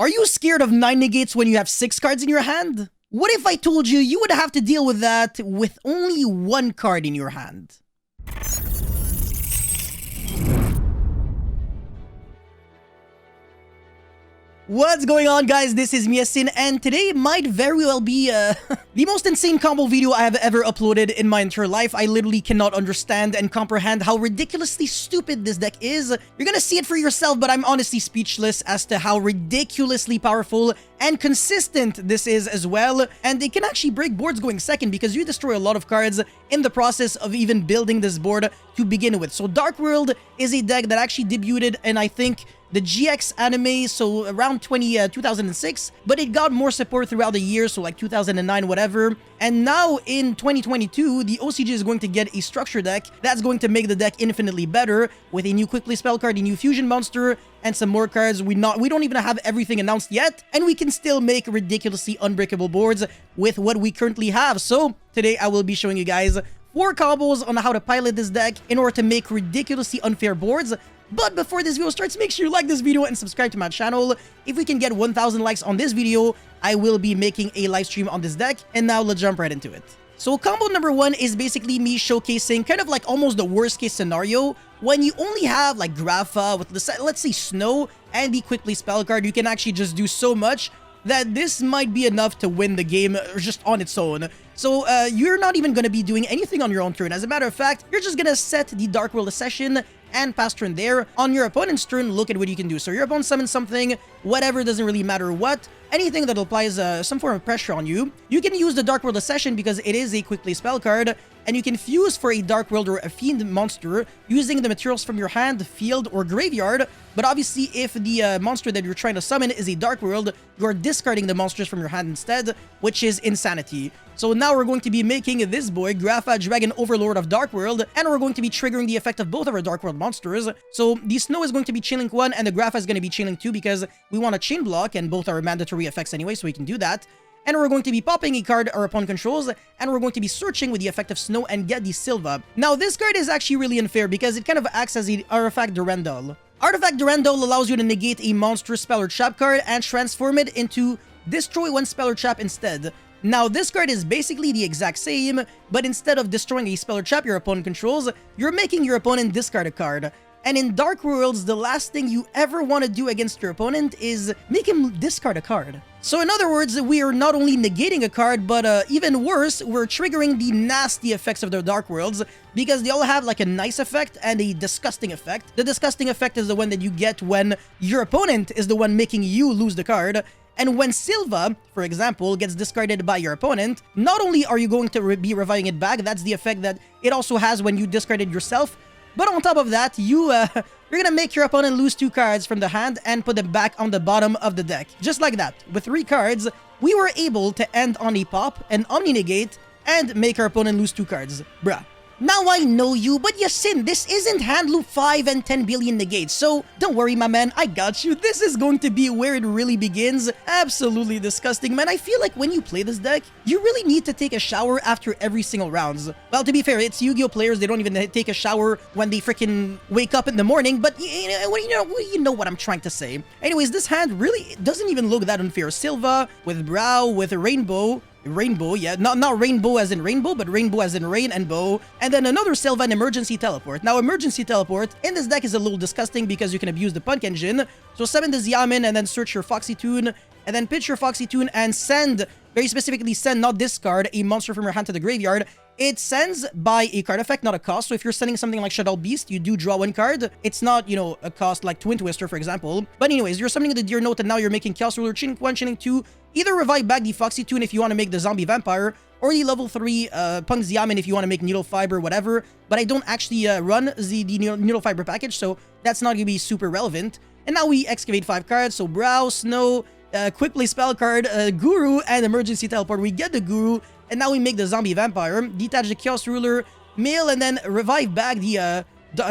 Are you scared of 9 negates when you have 6 cards in your hand? What if I told you you would have to deal with that with only 1 card in your hand? What's going on, guys? This is Miasin, and today might very well be the most insane combo video I have ever uploaded in my entire life. I literally cannot understand and comprehend how ridiculously stupid this deck is. You're gonna see it for yourself, but I'm honestly speechless as to how ridiculously powerful and consistent this is as well. And it can actually break boards going second because you destroy a lot of cards in the process of even building this board to begin with. So Dark World is a deck that actually debuted in, I think, the GX anime, so around 2006, but it got more support throughout the year, so like 2009, whatever. And now in 2022, the OCG is going to get a structure deck that's going to make the deck infinitely better with a new quickly spell card, a new fusion monster, and some more cards. We don't even have everything announced yet, and we can still make ridiculously unbreakable boards with what we currently have. So today I will be showing you guys 4 combos on how to pilot this deck in order to make ridiculously unfair boards. But before this video starts, make sure you like this video and subscribe to my channel. If we can get 1,000 likes on this video, I will be making a live stream on this deck. And now let's jump right into it. So combo number 1 is basically me showcasing kind of like almost the worst case scenario. When you only have like Grapha with, let's say, Snow and the quickly spell card, you can actually just do so much that this might be enough to win the game just on its own. So you're not even going to be doing anything on your own turn. As a matter of fact, you're just going to set the Dark World Accession and pass turn there. On your opponent's turn, look at what you can do. So your opponent summons something, whatever, doesn't really matter what. Anything that applies some form of pressure on you. You can use the Dark World Accession because it is a quickly spell card, and you can fuse for a Dark World or a Fiend monster using the materials from your hand, field, or graveyard. But obviously, if the monster that you're trying to summon is a Dark World, you're discarding the monsters from your hand instead, which is insanity. So now we're going to be making this boy, Grapha, Dragon Overlord of Dark World, and we're going to be triggering the effect of both of our Dark World monsters. So the Snow is going to be Chain Link 1, and the Grapha is going to be Chain Link 2 because we want a Chain Block, and both are mandatory effects anyway, so we can do that. And we're going to be popping a card our opponent controls, and we're going to be searching with the effect of Snow and get the Silva. Now, this card is actually really unfair because it kind of acts as the Artifact Durandal. Artifact Durandal allows you to negate a monster, spell, or trap card and transform it into destroy one spell or trap instead. Now, this card is basically the exact same, but instead of destroying a spell or trap your opponent controls, you're making your opponent discard a card. And in Dark Worlds, the last thing you ever want to do against your opponent is make him discard a card. So in other words, we are not only negating a card, but even worse, we're triggering the nasty effects of the Dark Worlds because they all have like a nice effect and a disgusting effect. The disgusting effect is the one that you get when your opponent is the one making you lose the card. And when Silva, for example, gets discarded by your opponent, not only are you going to be reviving it back, that's the effect that it also has when you discarded yourself, but on top of that, you're gonna make your opponent lose 2 cards from the hand and put them back on the bottom of the deck. Just like that. With 3 cards, we were able to end on a pop, an Omni Negate, and make our opponent lose 2 cards. Bruh. Now I know you, but Yasin, this isn't Handloop 5 and 10 billion negates, so don't worry, my man, I got you. This is going to be where it really begins. Absolutely disgusting, man. I feel like when you play this deck, you really need to take a shower after every single rounds. Well, to be fair, it's Yu-Gi-Oh players, they don't even take a shower when they freaking wake up in the morning, but you know what I'm trying to say. Anyways, this hand really doesn't even look that unfair. Silva with Brow, with a Rainbow, yeah, not rainbow as in rainbow, but rainbow as in rain and bow. And then another Silva and Emergency Teleport. Now, Emergency Teleport in this deck is a little disgusting because you can abuse the P.U.N.K engine. So summon the Xiamen and then search your Foxy Toon, and then pitch your Foxy Toon and send, very specifically send, not discard, a monster from your hand to the graveyard. It sends by a card effect, not a cost. So if you're sending something like Shadow Beast, you do draw 1 card. It's not, you know, a cost like Twin Twister, for example. But anyways, you're summoning the Deer Note, and now you're making Chaos Ruler, Chain Link 1, Chain Link 2. Either revive back the Foxy Toon if you want to make the Zombie Vampire, or the level 3 Punk Xiamen if you want to make Needle Fiber, whatever. But I don't actually run the Needle Fiber package, so that's not going to be super relevant. And now we excavate 5 cards, so Brow, Snow, Quick Play Spell card, Guru, and Emergency Teleport. We get the Guru, and now we make the Zombie Vampire, detach the Chaos Ruler, mill, and then revive back the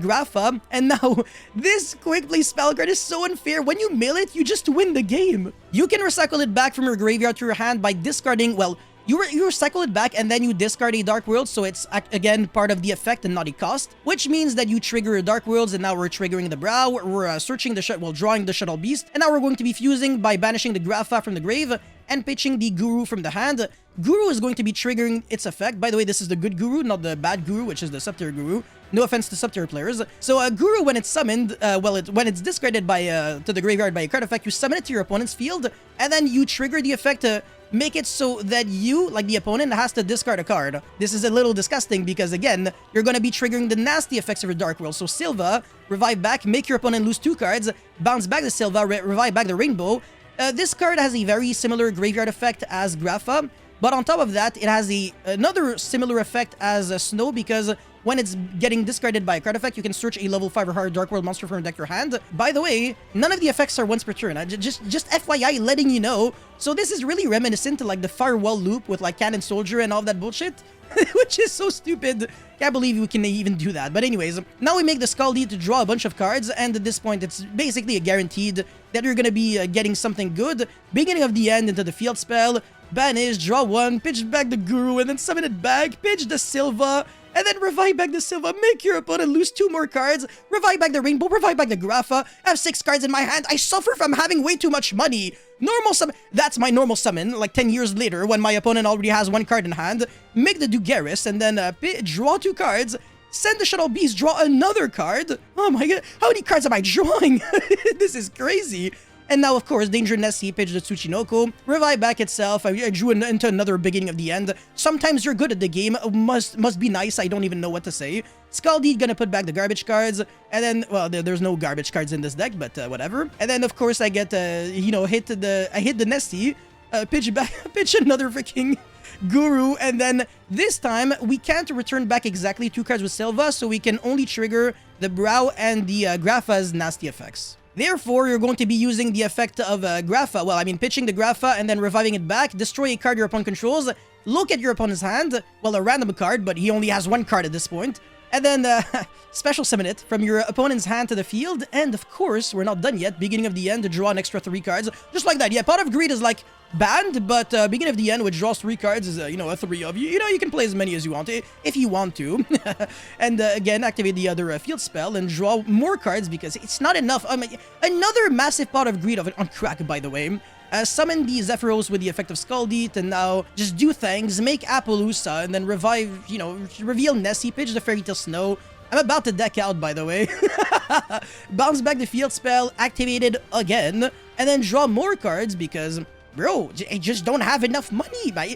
Grapha. And now this Quick Play Spell card is so unfair. When you mill it, you just win the game. You can recycle it back from your graveyard to your hand by discarding, well, you recycle it back and then you discard a Dark World, so it's again part of the effect and not a cost, which means that you trigger Dark Worlds, and now we're triggering the Brow, we're searching the drawing the Shuttle Beast, and now we're going to be fusing by banishing the Grapha from the grave and pitching the Guru from the hand. Guru is going to be triggering its effect. By the way, this is the good Guru, not the bad Guru, which is the sub-tier Guru. No offense to sub-tier players. So Guru, when it's summoned, when it's discarded by to the graveyard by a card effect, you summon it to your opponent's field, and then you trigger the effect to make it so that you, like the opponent, has to discard a card. This is a little disgusting because, again, you're going to be triggering the nasty effects of your Dark World. So Silva, revive back, make your opponent lose 2 cards, bounce back the Silva, revive back the Rainbow. This card has a very similar graveyard effect as Grapha, but on top of that, it has another similar effect as Snow, because when it's getting discarded by a card effect, you can search a level 5 or higher Dark World monster from your deck your hand. By the way, none of the effects are once per turn. Just FYI, letting you know. So this is really reminiscent to like the Firewall loop with like Cannon Soldier and all that bullshit, which is so stupid. Can't believe we can even do that. But anyways, now we make the Scaldi to draw a bunch of cards, and at this point, it's basically a guaranteed that you're gonna be getting something good. Beginning of the end into the field spell, banish, draw 1, pitch back the Guru, and then summon it back, pitch the Silva, and then revive back the Silva, make your opponent lose 2 more cards, revive back the Rainbow, revive back the Grapha, I have 6 cards in my hand, I suffer from having way too much money. Normal summon, that's my normal summon, like 10 years later when my opponent already has 1 card in hand, make the Dugaris, and then draw 2 cards, send the Shuttle Beast, draw another card. Oh my god, how many cards am I drawing? This is crazy. And now, of course, Danger Nessie, pitch the Tsuchinoko, revive back itself. I drew into another beginning of the end. Sometimes you're good at the game. Must be nice. I don't even know what to say. Scaldi gonna put back the garbage cards. And then, well, there's no garbage cards in this deck, but whatever. And then, of course, I get, hit the Nessie, pitch another freaking Guru, and then this time we can't return back exactly 2 cards with Silva, so we can only trigger the Brow and the Grapha's nasty effects. Therefore, you're going to be using the effect of Grapha. Well, I mean, pitching the Grapha and then reviving it back, destroy a card your opponent controls, look at your opponent's hand, well, a random card, but he only has 1 card at this point, and then special summon it from your opponent's hand to the field, and of course, we're not done yet, beginning of the end to draw an extra 3 cards, just like that. Yeah, Pot of Greed is like banned, but beginning of the end, which draws 3 cards, is, a 3 of you. You can play as many as you want, if you want to. And again, activate the other field spell and draw more cards because it's not enough. Another massive Pot of Greed on crack, by the way. Summon the Zephyros with the effect of Scaldi, and now just do things, make Appaloosa, and then revive, reveal Nessie, pitch the Fairy Tale Snow. I'm about to deck out, by the way. Bounce back the field spell, activate it again, and then draw more cards because, bro, I just don't have enough money. I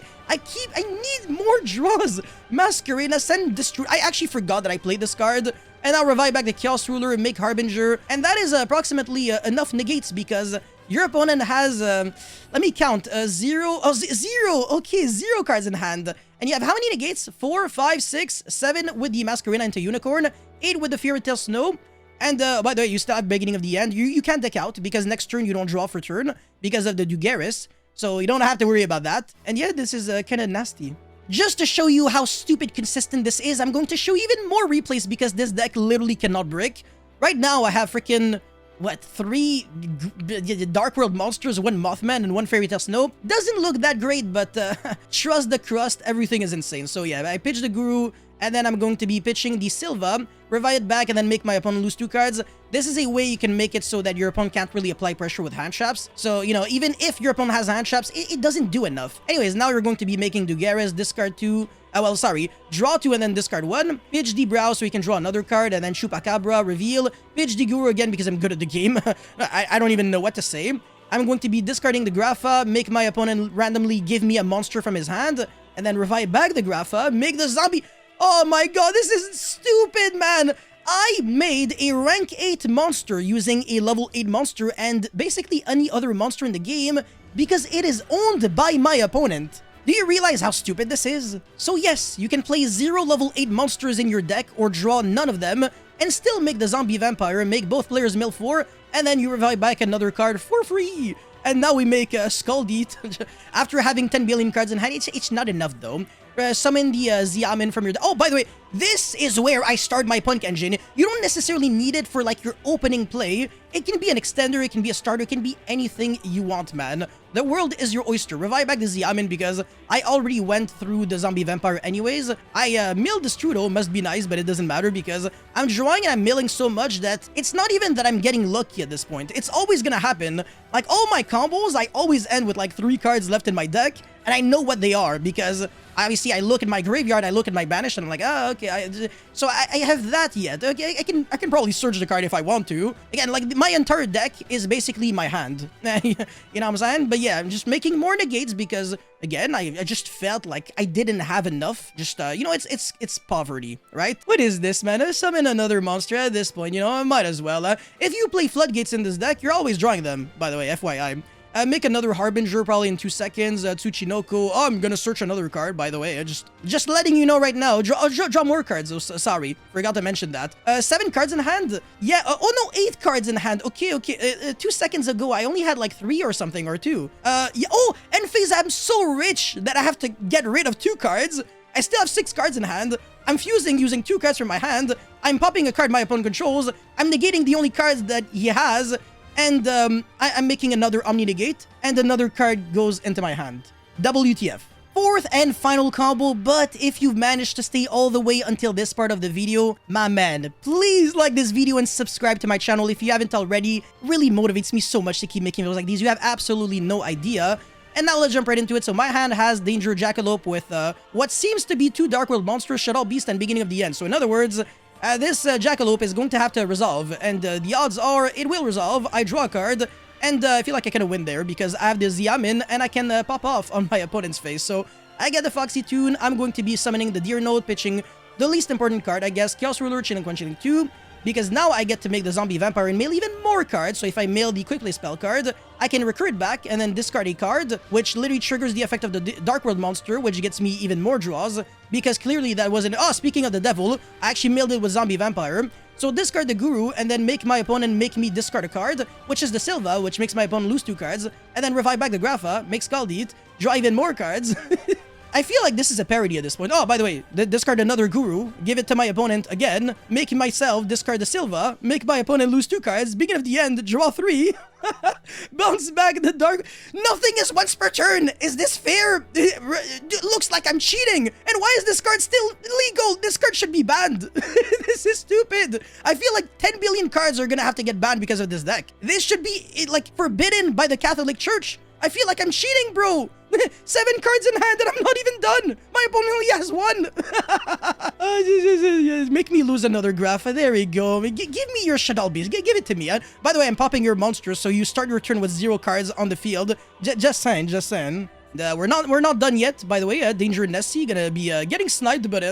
need more draws. Masquerade, send Destroy. I actually forgot that I played this card. And I'll revive back the Chaos Ruler and make Harbinger. And that is approximately enough negates because your opponent has, let me count, 0. Oh, 0. Okay, 0 cards in hand. And you have how many negates? 4, 5, 6, 7 with the Masquerade into Unicorn, 8 with the Fairy Tale Snow. And by the way, you still have beginning of the end. You can't deck out because next turn you don't draw for turn because of the Dugaris. So you don't have to worry about that. And yeah, this is kind of nasty. Just to show you how stupid consistent this is, I'm going to show even more replays because this deck literally cannot break. Right now, I have freaking, what, 3 Dark World monsters, 1 Mothman, and 1 Fairy Tale Snow. Doesn't look that great, but trust the crust, everything is insane. So yeah, I pitched the Guru, and then I'm going to be pitching the Silva, revive it back, and then make my opponent lose 2 cards. This is a way you can make it so that your opponent can't really apply pressure with hand traps. So, even if your opponent has hand traps, it doesn't do enough. Anyways, now you're going to be making Dugaris, discard 2, draw 2 and then discard 1, pitch the Brow so you can draw another card, and then Chupacabra, reveal, pitch the Guru again because I'm good at the game. I don't even know what to say. I'm going to be discarding the Grapha, make my opponent randomly give me a monster from his hand, and then revive back the Grapha, make the zombie... Oh my god, this is stupid, man! I made a rank 8 monster using a level 8 monster and basically any other monster in the game because it is owned by my opponent. Do you realize how stupid this is? So yes, you can play 0 level 8 monsters in your deck or draw none of them and still make the zombie vampire, make both players mill 4, and then you revive back another card for free. And now we make Scaldi. After having 10 billion cards in hand, it's not enough though. summon the Xiamen from your... Oh, by the way, this is where I start my P.U.N.K engine. You don't necessarily need it for like your opening play. It can be an extender, it can be a starter, it can be anything you want, man. The world is your oyster. Revive back the Xiamen because I already went through the zombie vampire anyways. I milled the Strudo, must be nice, but it doesn't matter because I'm drawing and I'm milling so much that it's not even that I'm getting lucky at this point. It's always gonna happen. Like all my combos, I always end with like 3 cards left in my deck, and I know what they are because obviously I look at my graveyard, I look at my banish, and I'm like, oh, okay. So I have that yet. Okay, I can probably search the card if I want to. Again, like my entire deck is basically my hand. You know what I'm saying? But yeah, I'm just making more negates because again, I just felt like I didn't have enough. Just you know, it's poverty, right? What is this, man? Summon another monster at this point. You know, I might as well. If you play floodgates in this deck, you're always drawing them. By the way, FYI. Make another Harbinger probably in 2 seconds. Tsuchinoko. Oh, I'm gonna search another card, by the way. Just letting you know right now. Draw more cards. Oh, sorry. Forgot to mention that. 7 cards in hand? Yeah. Oh, no. 8 cards in hand. Okay. 2 seconds ago, I only had like 3 or something, or 2. Yeah. Oh, and phase, I'm so rich that I have to get rid of 2 cards. I still have 6 cards in hand. I'm fusing using 2 cards from my hand. I'm popping a card my opponent controls. I'm negating the only cards that he has. And I'm making another Omni Negate, and another card goes into my hand. WTF. 4th and final combo, but if you've managed to stay all the way until this part of the video, my man, please like this video and subscribe to my channel if you haven't already. Really motivates me so much to keep making videos like these. You have absolutely no idea. And now let's jump right into it. So my hand has Danger Jackalope with what seems to be 2 Dark World monsters, Shaddoll Beast, and Beginning of the End. So in other words, this Jackalope is going to have to resolve, and the odds are it will resolve. I draw a card, and I feel like I can win there because I have the Xiamen, and I can pop off on my opponent's face. So I get the Foxy Tune. I'm going to be summoning the Deer Note, pitching the least important card, I guess, Chaos Ruler, Chilling 1, Chilling 2, because now I get to make the Zombie Vampire and mail even more cards. So if I mail the Quick Play spell card, I can recur it back and then discard a card, which literally triggers the effect of the Dark World monster, which gets me even more draws, because clearly that wasn't... Oh, speaking of the devil, I actually mailed it with Zombie Vampire. So discard the Guru, and then make my opponent make me discard a card, which is the Silva, which makes my opponent lose 2 cards, and then revive back the Grapha, make Scald-Eat, draw even more cards. I feel like this is a parody at this point. Oh, by the way, discard another Guru, give it to my opponent again, make myself discard the Silva, make my opponent lose 2 cards, begin of the end, draw 3, bounce back the dark. Nothing is once per turn. Is this fair? It looks like I'm cheating. And why is this card still legal? This card should be banned. This is stupid. I feel like 10 billion cards are gonna have to get banned because of this deck. This should be like forbidden by the Catholic Church. I feel like I'm cheating, bro. 7 cards in hand and I'm not even done. My opponent only has 1. Make me lose another Grapha. There we go. Give me your Shaddoll Beast. Give it to me. By the way, I'm popping your monster, so you start your turn with 0 cards on the field. Just saying. We're not done yet, by the way. Danger Nessie gonna be getting sniped, but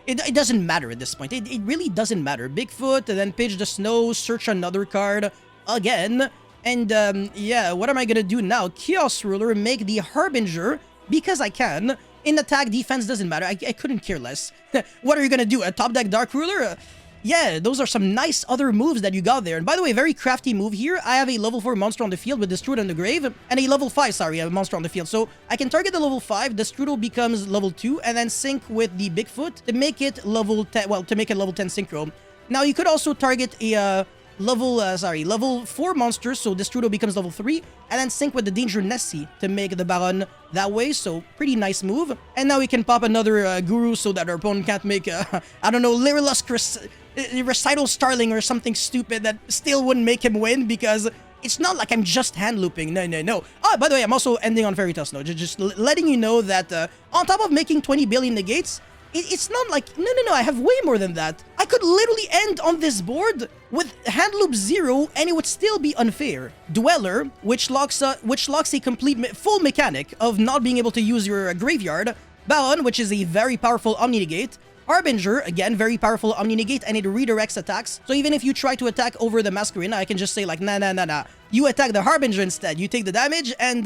it doesn't matter at this point. It really doesn't matter. Bigfoot, and then pitch the snow, search another card again. And, yeah, what am I gonna do now? Chaos Ruler, make the Harbinger, because I can. In attack, defense, doesn't matter. I couldn't care less. What are you gonna do? A top deck Dark Ruler? Yeah, those are some nice other moves that you got there. And by the way, very crafty move here. I have a level 4 monster on the field with Destrudo in the grave, and a level 5, sorry, a monster on the field. So I can target the level 5, Destrudo becomes level 2, and then sync with the Bigfoot to make it level 10, well, to make it level 10 synchro. Now, you could also target a, level 4 monster, so Destrudo becomes level 3, and then sync with the Danger Nessie to make the Baron that way, so pretty nice move. And now we can pop another Guru so that our opponent can't make, I don't know, Lyrilusk Recital Starling or something stupid that still wouldn't make him win, because it's not like I'm just hand looping. No. Oh, by the way, I'm also ending on Fairy Tale Snow, just letting you know that on top of making 20 billion negates, it's not like, no, I have way more than that. I could literally end on this board with hand loop 0 and it would still be unfair. Dweller, which locks a complete full mechanic of not being able to use your graveyard. Baron, which is a very powerful Omni Negate. Harbinger, again, very powerful Omni Negate, and it redirects attacks. So even if you try to attack over the Masquerina, I can just say like, nah. You attack the Harbinger instead. You take the damage, and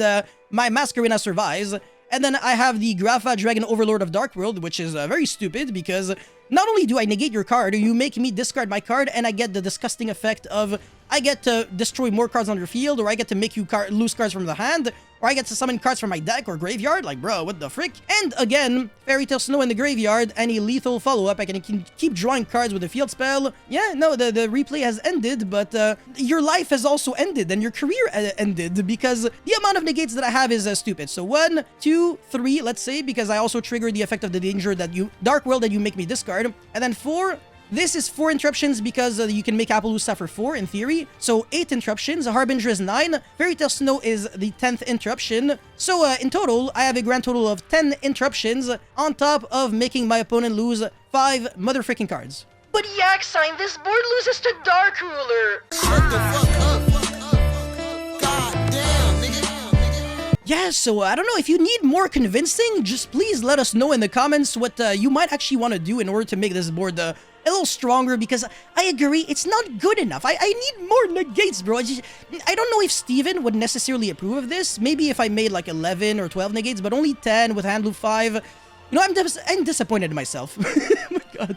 my Masquerina survives. And then I have the Grapha Dragon Overlord of Dark World, which is very stupid because not only do I negate your card, you make me discard my card, and I get the disgusting effect of I get to destroy more cards on your field, or I get to make you lose cards from the hand, or I get to summon cards from my deck or graveyard. Like, bro, what the frick? And again, Fairy Tale Snow in the graveyard, any lethal follow-up, I can keep drawing cards with a field spell. Yeah, no, the replay has ended, but your life has also ended, and your career ended, because the amount of negates that I have is stupid. So 1, 2, 3, let's say, because I also trigger the effect of the danger that Dark World that you make me discard. And then 4, this is 4 interruptions because you can make Appaloosa suffer 4 in theory. So 8 interruptions, Harbinger is 9, Fairy Tale Snow is the 10th interruption. So in total, I have a grand total of 10 interruptions on top of making my opponent lose 5 motherfucking cards. But Yak Sign, this board loses to Dark Ruler. Shut the fuck up. God damn, nigga. Yeah, so I don't know, if you need more convincing, just please let us know in the comments what you might actually want to do in order to make this board a little stronger, because I agree, it's not good enough. I need more negates, bro. I don't know if Steven would necessarily approve of this. Maybe if I made like 11 or 12 negates, but only 10 with Handloop 5. You know, I'm disappointed in myself. Oh my god.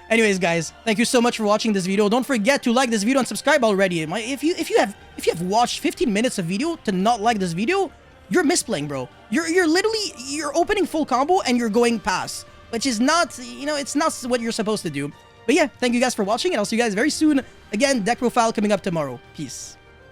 Anyways, guys, thank you so much for watching this video. Don't forget to like this video and subscribe already. If you have watched 15 minutes of video to not like this video, you're misplaying, bro. You're literally, you're opening full combo and you're going pass, which is not, you know, it's not what you're supposed to do. But yeah, thank you guys for watching, and I'll see you guys very soon. Again, deck profile coming up tomorrow. Peace.